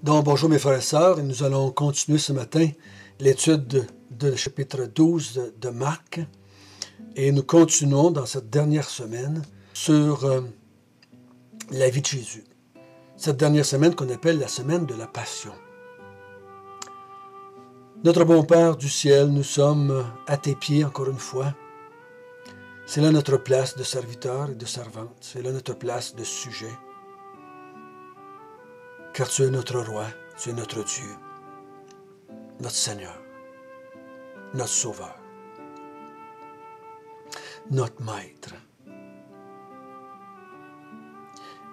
Donc, bonjour mes frères et sœurs, et nous allons continuer ce matin l'étude de chapitre 12 de Marc. Et nous continuons dans cette dernière semaine sur la vie de Jésus. Cette dernière semaine qu'on appelle la semaine de la Passion. Notre bon Père du ciel, nous sommes à tes pieds encore une fois. C'est là notre place de serviteur et de servante. C'est là notre place de sujet. Car tu es notre roi, tu es notre Dieu, notre Seigneur, notre Sauveur, notre Maître.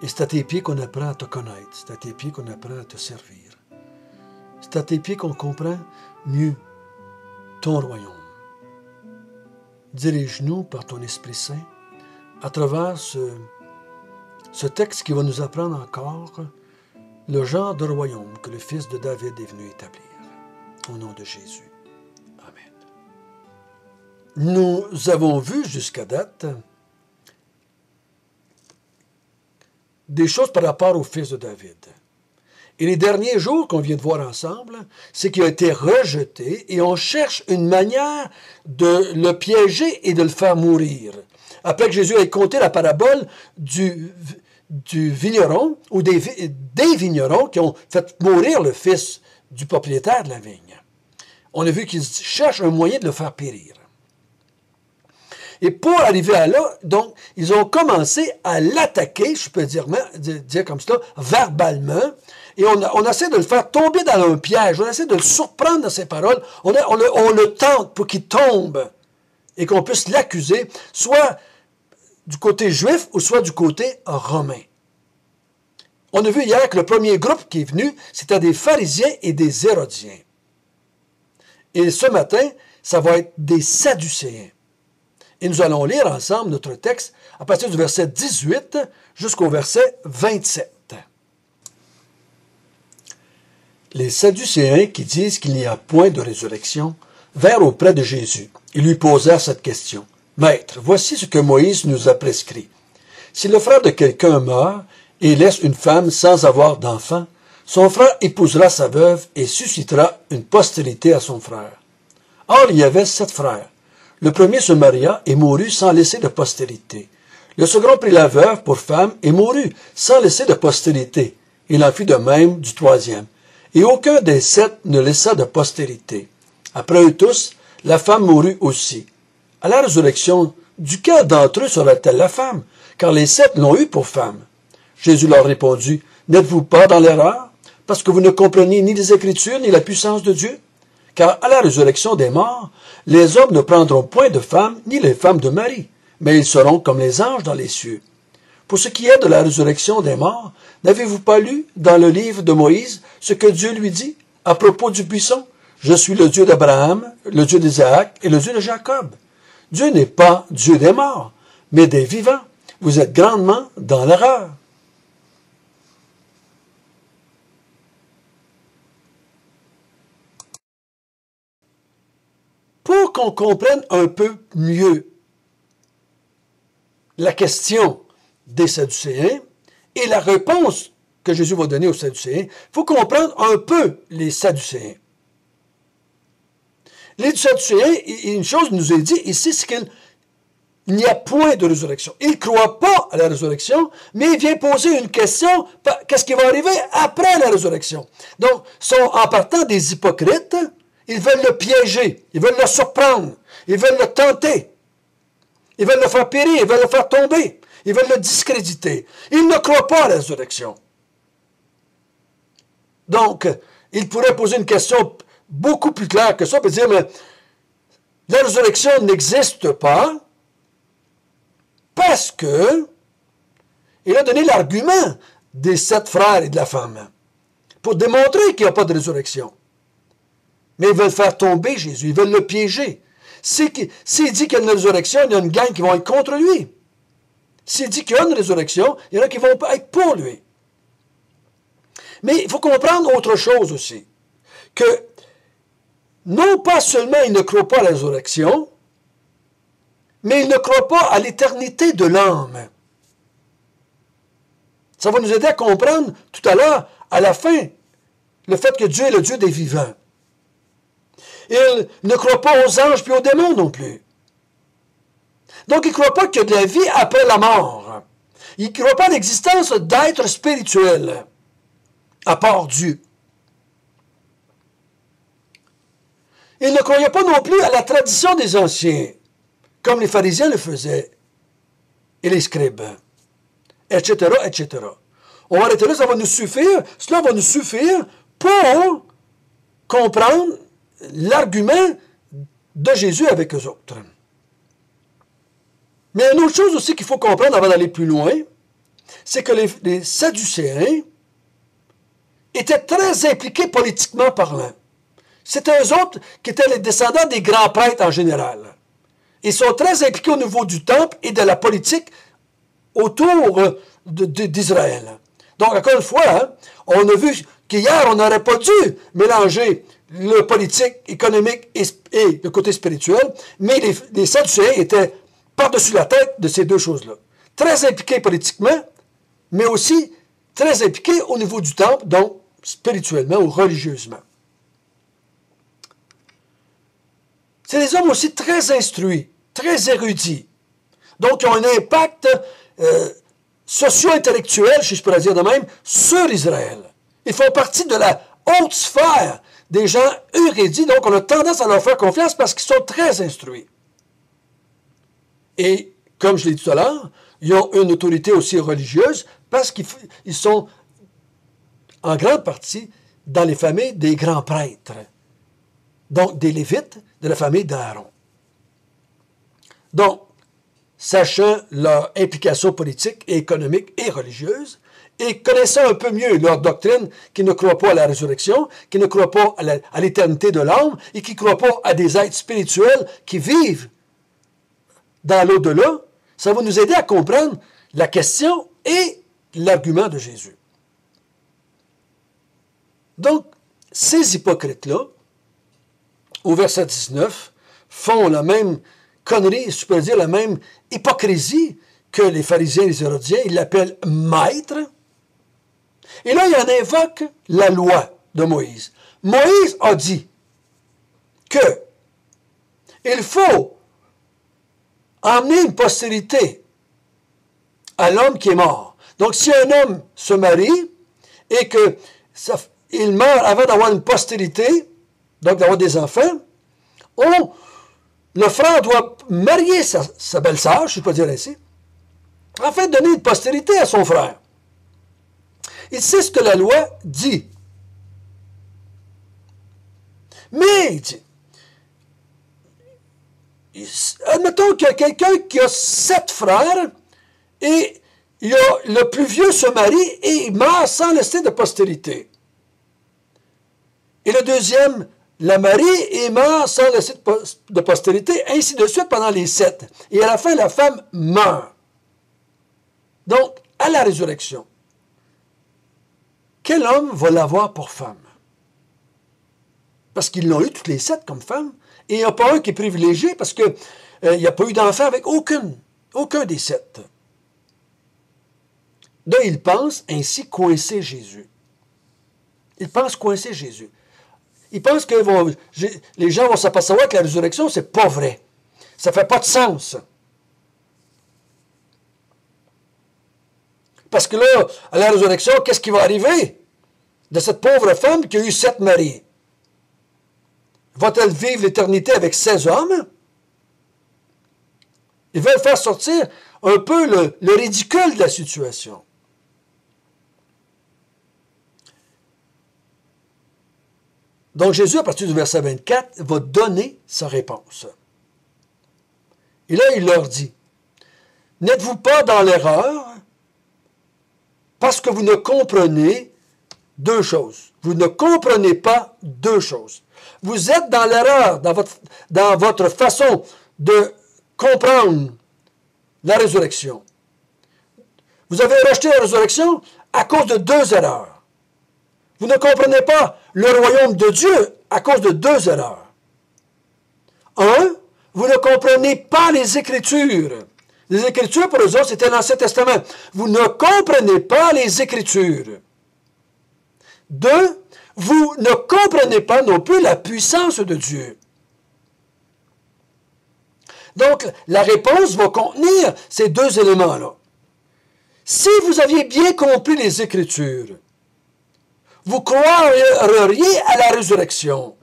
Et c'est à tes pieds qu'on apprend à te connaître, c'est à tes pieds qu'on apprend à te servir. C'est à tes pieds qu'on comprend mieux ton royaume. Dirige-nous par ton Esprit Saint à travers ce texte qui va nous apprendre encore le genre de royaume que le fils de David est venu établir. Au nom de Jésus. Amen. Nous avons vu jusqu'à date des choses par rapport au fils de David. Et les derniers jours qu'on vient de voir ensemble, c'est qu'il a été rejeté et on cherche une manière de le piéger et de le faire mourir. Après que Jésus ait conté la parabole du vigneron ou des vignerons qui ont fait mourir le fils du propriétaire de la vigne. On a vu qu'ils cherchent un moyen de le faire périr. Et pour arriver à là, donc, ils ont commencé à l'attaquer, je peux dire comme cela, verbalement, et on essaie de le faire tomber dans un piège, on essaie de le surprendre dans ses paroles, on le tente pour qu'il tombe et qu'on puisse l'accuser, soit du côté juif ou soit du côté romain. On a vu hier que le premier groupe qui est venu, c'était des pharisiens et des hérodiens. Et ce matin, ça va être des sadducéens. Et nous allons lire ensemble notre texte à partir du verset 18 jusqu'au verset 27. Les sadducéens qui disent qu'il n'y a point de résurrection vinrent auprès de Jésus et lui posèrent cette question. « Maître, voici ce que Moïse nous a prescrit. Si le frère de quelqu'un meurt et laisse une femme sans avoir d'enfant, son frère épousera sa veuve et suscitera une postérité à son frère. Or, il y avait 7 frères. Le premier se maria et mourut sans laisser de postérité. Le second prit la veuve pour femme et mourut sans laisser de postérité. Il en fut de même du troisième. Et aucun des 7 ne laissa de postérité. Après eux tous, la femme mourut aussi. À la résurrection, duquel d'entre eux sera-t-elle la femme? Car les 7 l'ont eue pour femme. Jésus leur répondit, n'êtes-vous pas dans l'erreur, parce que vous ne comprenez ni les Écritures, ni la puissance de Dieu? Car à la résurrection des morts, les hommes ne prendront point de femmes, ni les femmes de mari, mais ils seront comme les anges dans les cieux. Pour ce qui est de la résurrection des morts, n'avez-vous pas lu dans le livre de Moïse ce que Dieu lui dit à propos du buisson? Je suis le Dieu d'Abraham, le Dieu d'Isaac et le Dieu de Jacob. Dieu n'est pas Dieu des morts, mais des vivants. Vous êtes grandement dans l'erreur. Pour qu'on comprenne un peu mieux la question des Sadducéens et la réponse que Jésus va donner aux Sadducéens, il faut comprendre un peu les Sadducéens. Les Sadducéens, une chose nous est dit ici, c'est qu'il n'y a point de résurrection. Ils ne croient pas à la résurrection, mais il vient poser une question, qu'est-ce qui va arriver après la résurrection? Donc, sont en partant des hypocrites, ils veulent le piéger, ils veulent le surprendre, ils veulent le tenter, ils veulent le faire périr, ils veulent le faire tomber, ils veulent le discréditer. Ils ne croient pas à la résurrection. Donc, ils pourraient poser une question beaucoup plus claire que ça, et dire, mais la résurrection n'existe pas parce que il a donné l'argument des 7 frères et de la femme pour démontrer qu'il n'y a pas de résurrection. Mais ils veulent faire tomber Jésus, ils veulent le piéger. S'il dit qu'il y a une résurrection, il y a une gang qui vont être contre lui. S'il dit qu'il y a une résurrection, il y en a qui vont être pour lui. Mais il faut comprendre autre chose aussi, que non pas seulement il ne croit pas à la résurrection, mais il ne croit pas à l'éternité de l'âme. Ça va nous aider à comprendre tout à l'heure, à la fin le fait que Dieu est le Dieu des vivants. Ils ne croient pas aux anges puis aux démons non plus. Donc, ils ne croient pas qu'il y a de la vie après la mort. Ils ne croient pas à l'existence d'êtres spirituels, à part Dieu. Ils ne croyaient pas non plus à la tradition des anciens, comme les pharisiens le faisaient, et les scribes, etc., etc. On va arrêter là, ça va nous suffire, cela va nous suffire pour comprendre l'argument de Jésus avec eux autres. Mais une autre chose aussi qu'il faut comprendre avant d'aller plus loin, c'est que les Sadducéens étaient très impliqués politiquement parlant. C'était eux autres qui étaient les descendants des grands prêtres en général. Ils sont très impliqués au niveau du temple et de la politique autour d'Israël. Donc, encore une fois, hein, on a vu qu'hier, on n'aurait pas dû mélanger le politique, économique et le côté spirituel, mais les Sadducéens étaient par-dessus la tête de ces deux choses-là. Très impliqués politiquement, mais aussi très impliqués au niveau du temple, donc spirituellement ou religieusement. C'est des hommes aussi très instruits, très érudits, donc qui ont un impact socio-intellectuel, si je pourrais dire de même, sur Israël. Ils font partie de la haute sphère des gens érudits, donc on a tendance à leur faire confiance parce qu'ils sont très instruits. Et, comme je l'ai dit tout à l'heure, ils ont une autorité aussi religieuse parce qu'ils sont en grande partie dans les familles des grands prêtres, donc des Lévites de la famille d'Aaron. Donc, sachant leur implication politique, et économique et religieuse, et connaissant un peu mieux leur doctrine, qui ne croient pas à la résurrection, qui ne croient pas à l'éternité de l'âme, et qui ne croient pas à des êtres spirituels qui vivent dans l'au-delà, ça va nous aider à comprendre la question et l'argument de Jésus. Donc, ces hypocrites-là, au verset 19, font la même connerie, je peux dire la même hypocrisie que les pharisiens et les hérodiens. Ils l'appellent maître. Et là, il en invoque la loi de Moïse. Moïse a dit que il faut emmener une postérité à l'homme qui est mort. Donc, si un homme se marie et qu'il meurt avant d'avoir une postérité, donc d'avoir des enfants, le frère doit marier sa belle-sœur, je ne peux pas dire ainsi, afin de donner une postérité à son frère. Et c'est ce que la loi dit. Mais, il dit, admettons qu'il y a quelqu'un qui a 7 frères, et le plus vieux se marie et il meurt sans laisser de postérité. Et le deuxième la marie et meurt sans laisser de postérité, ainsi de suite pendant les 7. Et à la fin, la femme meurt. Donc, à la résurrection, quel homme va l'avoir pour femme? Parce qu'ils l'ont eu toutes les 7 comme femme, et il n'y a pas un qui est privilégié parce qu'il n'y a pas eu d'enfant avec aucun des 7. Là, ils pensent ainsi coincer Jésus. Ils pensent coincer Jésus. Ils pensent que les gens vont s'apercevoir que la résurrection, c'est pas vrai. Ça ne fait pas de sens. Parce que là, à la résurrection, qu'est-ce qui va arriver de cette pauvre femme qui a eu 7 maris? Va-t-elle vivre l'éternité avec 16 hommes? Ils veulent faire sortir un peu le ridicule de la situation. Donc Jésus, à partir du verset 24, va donner sa réponse. Et là, il leur dit, « N'êtes-vous pas dans l'erreur parce que vous ne comprenez 2 choses. Vous ne comprenez pas 2 choses. Vous êtes dans l'erreur dans votre façon de comprendre la résurrection. Vous avez rejeté la résurrection à cause de 2 erreurs. Vous ne comprenez pas le royaume de Dieu à cause de 2 erreurs. 1, vous ne comprenez pas les Écritures. Les Écritures, pour eux autres, c'était l'Ancien Testament. Vous ne comprenez pas les Écritures. 2, vous ne comprenez pas non plus la puissance de Dieu. Donc, la réponse va contenir ces deux éléments-là. Si vous aviez bien compris les Écritures, vous croiriez à la résurrection.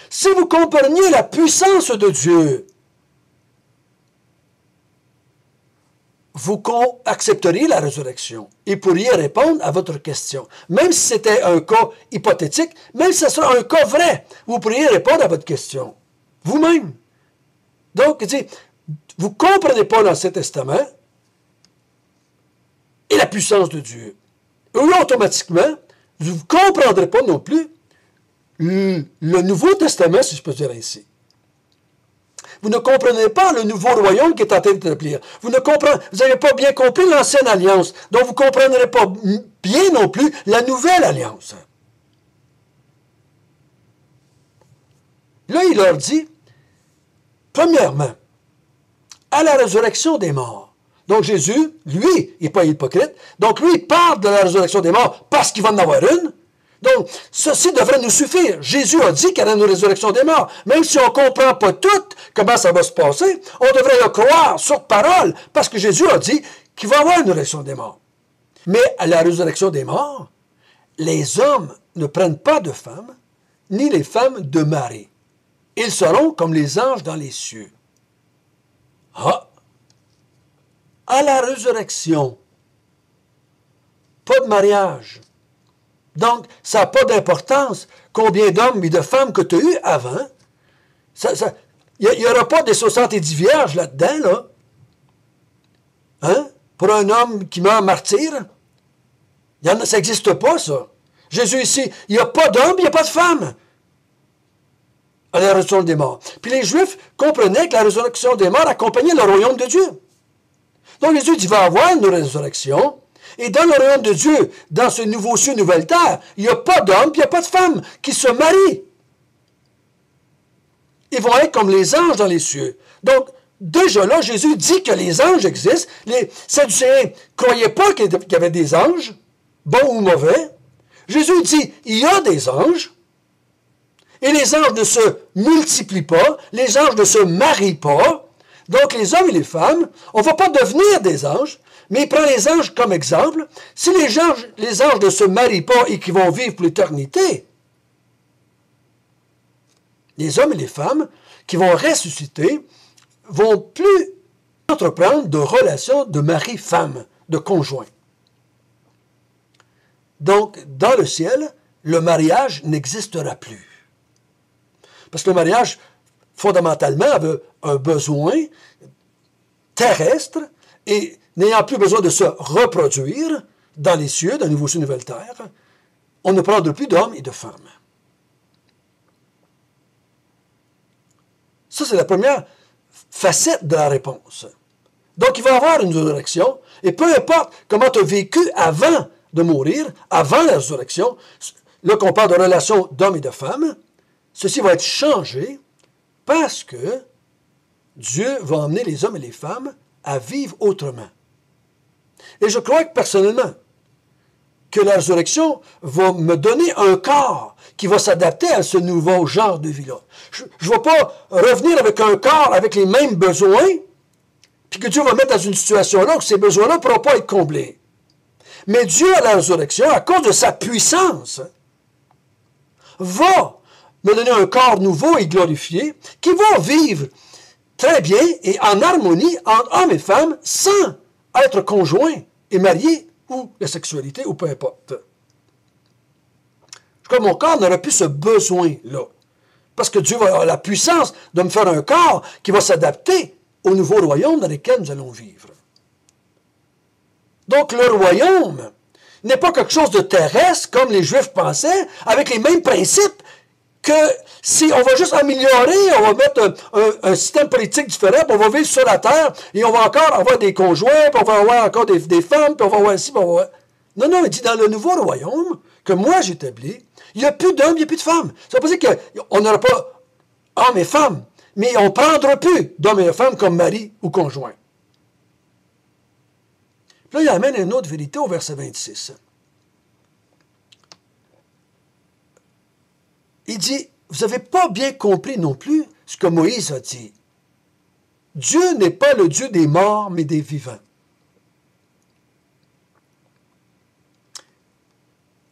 Si vous compreniez la puissance de Dieu, vous accepteriez la résurrection et pourriez répondre à votre question. Même si c'était un cas hypothétique, même si ce serait un cas vrai, vous pourriez répondre à votre question. Vous-même. Donc, vous ne comprenez pas l'Ancien Testament et la puissance de Dieu. Et là, automatiquement, vous ne comprendrez pas non plus le Nouveau Testament, si je peux dire ainsi. Vous ne comprenez pas le nouveau royaume qui est en train d'établir. Vous n'avez pas bien compris l'ancienne alliance, donc vous ne comprendrez pas bien non plus la nouvelle alliance. Là, il leur dit, premièrement, à la résurrection des morts. Donc Jésus, lui, il n'est pas hypocrite, donc lui, il parle de la résurrection des morts parce qu'il va en avoir une. Donc, ceci devrait nous suffire. Jésus a dit qu'il y a une résurrection des morts. Même si on ne comprend pas tout comment ça va se passer, on devrait le croire sur parole, parce que Jésus a dit qu'il va y avoir une résurrection des morts. Mais à la résurrection des morts, les hommes ne prennent pas de femmes, ni les femmes de mari. Ils seront comme les anges dans les cieux. Ah! À la résurrection, pas de mariage. Donc, ça n'a pas d'importance combien d'hommes et de femmes que tu as eu avant. Il n'y aura pas des 70 vierges là-dedans, là. Hein? Pour un homme qui meurt martyr. Ça n'existe pas, ça. Jésus ici, il n'y a pas d'homme, il n'y a pas de femme. À la résurrection des morts. Puis les Juifs comprenaient que la résurrection des morts accompagnait le royaume de Dieu. Donc Jésus dit, il va y avoir une résurrection. Et dans le royaume de Dieu, dans ce nouveau ciel, nouvelle terre, il n'y a pas d'hommes, il n'y a pas de femmes qui se marient. Ils vont être comme les anges dans les cieux. Donc, déjà là, Jésus dit que les anges existent. Les Sadducéens ne croyaient pas qu'il y avait des anges, bons ou mauvais. Jésus dit, il y a des anges. Et les anges ne se multiplient pas. Les anges ne se marient pas. Donc, les hommes et les femmes, on ne va pas devenir des anges. Mais il prend les anges comme exemple. Si les anges ne se marient pas et qu'ils vont vivre pour l'éternité, les hommes et les femmes qui vont ressusciter vont plus entreprendre de relations de mari-femme, de conjoint. Donc, dans le ciel, le mariage n'existera plus. Parce que le mariage, fondamentalement, avait un besoin terrestre et n'ayant plus besoin de se reproduire dans les cieux, dans le nouveau ciel, nouvelle terre, on ne prendra plus d'hommes et de femmes. Ça, c'est la première facette de la réponse. Donc, il va y avoir une résurrection, et peu importe comment tu as vécu avant de mourir, avant la résurrection, là qu'on parle de relations d'hommes et de femmes, ceci va être changé parce que Dieu va emmener les hommes et les femmes à vivre autrement. Et je crois que personnellement, que la résurrection va me donner un corps qui va s'adapter à ce nouveau genre de vie-là. Je ne vais pas revenir avec un corps avec les mêmes besoins, puis que Dieu va mettre dans une situation-là où ces besoins-là ne pourront pas être comblés. Mais Dieu, à la résurrection, à cause de sa puissance, va me donner un corps nouveau et glorifié qui va vivre très bien et en harmonie entre hommes et femmes sans être conjoints et mariés ou la sexualité ou peu importe. Je crois que mon corps n'aurait plus ce besoin-là. Parce que Dieu va avoir la puissance de me faire un corps qui va s'adapter au nouveau royaume dans lequel nous allons vivre. Donc le royaume n'est pas quelque chose de terrestre comme les Juifs pensaient, avec les mêmes principes que si on va juste améliorer, on va mettre un système politique différent, puis on va vivre sur la terre, et on va encore avoir des conjoints, puis on va avoir encore des femmes, puis on va avoir ci, puis on va avoir... Non, non, il dit dans le nouveau royaume que moi j'établis, il n'y a plus d'hommes, il n'y a plus de femmes. Ça veut pas dire qu'on n'aura pas hommes et femmes, mais on ne prendra plus d'hommes et de femmes comme mari ou conjoint. Puis là, il amène une autre vérité au verset 26. il dit, vous n'avez pas bien compris non plus ce que Moïse a dit. Dieu n'est pas le Dieu des morts, mais des vivants.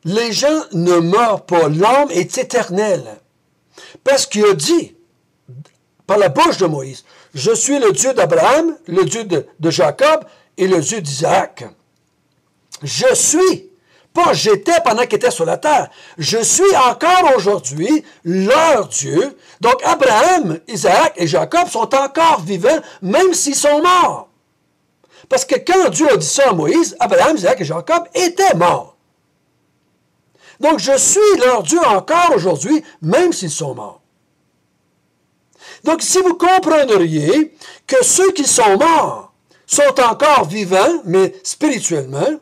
Les gens ne meurent pas, l'âme est éternelle. Parce qu'il a dit, par la bouche de Moïse, je suis le Dieu d'Abraham, le Dieu de Jacob et le Dieu d'Isaac. Je suis, pas j'étais pendant qu'il était sur la terre, je suis encore aujourd'hui leur Dieu. Donc Abraham, Isaac et Jacob sont encore vivants, même s'ils sont morts. Parce que quand Dieu a dit ça à Moïse, Abraham, Isaac et Jacob étaient morts. Donc je suis leur Dieu encore aujourd'hui, même s'ils sont morts. Donc, si vous comprendriez que ceux qui sont morts sont encore vivants, mais spirituellement,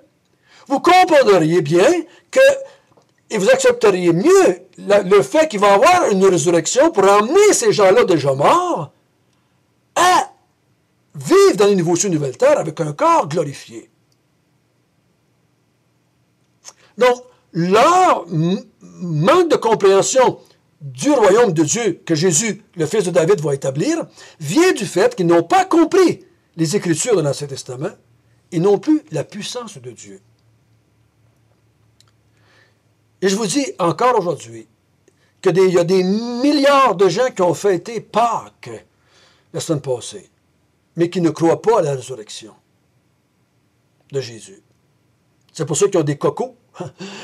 vous comprendriez bien que, et vous accepteriez mieux le fait qu'il va y avoir une résurrection pour emmener ces gens-là déjà morts à vivre dans les nouveaux cieux, nouvelles terres avec un corps glorifié. Donc, leur manque de compréhension du royaume de Dieu que Jésus, le fils de David, va établir, vient du fait qu'ils n'ont pas compris les Écritures de l'Ancien Testament et non plus la puissance de Dieu. Et je vous dis encore aujourd'hui qu'il y a des milliards de gens qui ont fêté Pâques la semaine passée, mais qui ne croient pas à la résurrection de Jésus. C'est pour ça qu'ils ont des cocos.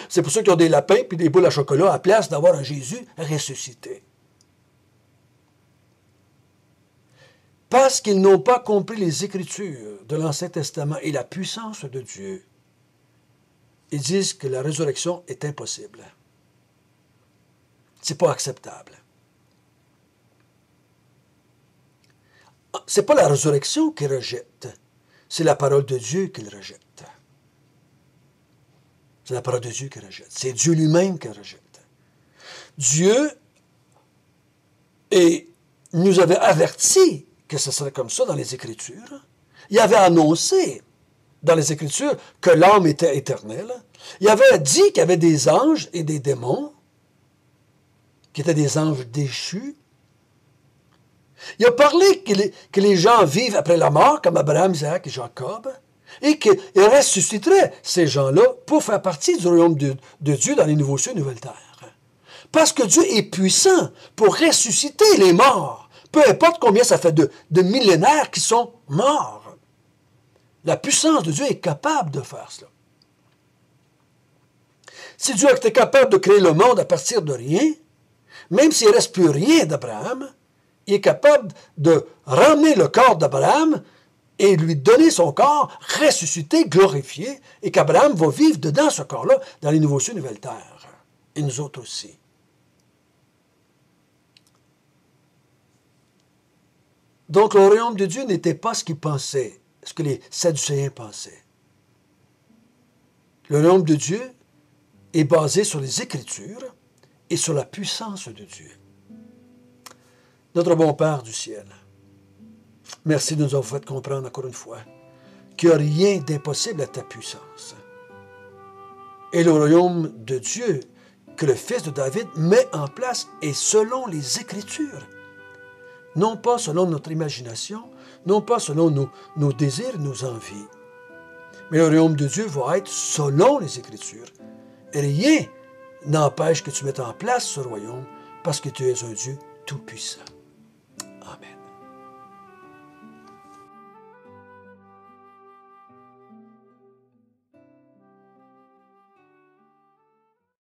C'est pour ça qu'ils ont des lapins et des boules à chocolat à la place d'avoir un Jésus ressuscité. Parce qu'ils n'ont pas compris les Écritures de l'Ancien Testament et la puissance de Dieu, ils disent que la résurrection est impossible. Ce n'est pas acceptable. Ce n'est pas la résurrection qu'ils rejettent, c'est la parole de Dieu qu'ils rejettent. C'est la parole de Dieu qu'il rejette. C'est Dieu lui-même qu'il rejette. Dieu nous avait averti que ce serait comme ça dans les Écritures. Il avait annoncé dans les Écritures que l'âme était éternelle. Il avait dit qu'il y avait des anges et des démons, qui étaient des anges déchus. Il a parlé que les gens vivent après la mort, comme Abraham, Isaac et Jacob, et qu'il ressusciterait ces gens-là pour faire partie du royaume de Dieu dans les nouveaux cieux et nouvelles terres. Parce que Dieu est puissant pour ressusciter les morts, peu importe combien ça fait de millénaires qui sont morts. La puissance de Dieu est capable de faire cela. Si Dieu était capable de créer le monde à partir de rien, même s'il ne reste plus rien d'Abraham, il est capable de ramener le corps d'Abraham et lui donner son corps ressuscité, glorifié, et qu'Abraham va vivre dedans ce corps-là, dans les nouveaux cieux et nouvelles terres. Et nous autres aussi. Donc le royaume de Dieu n'était pas ce qu'ils pensaient, ce que les Sadducéens pensaient. Le royaume de Dieu est basé sur les Écritures et sur la puissance de Dieu. Notre bon Père du ciel, merci de nous avoir fait comprendre encore une fois qu'il n'y a rien d'impossible à ta puissance. Et le royaume de Dieu que le fils de David met en place est selon les Écritures. Non pas selon notre imagination, non pas selon nos désirs, nos envies. Mais le royaume de Dieu va être selon les Écritures. Et rien n'empêche que tu mettes en place ce royaume parce que tu es un Dieu tout-puissant. Amen.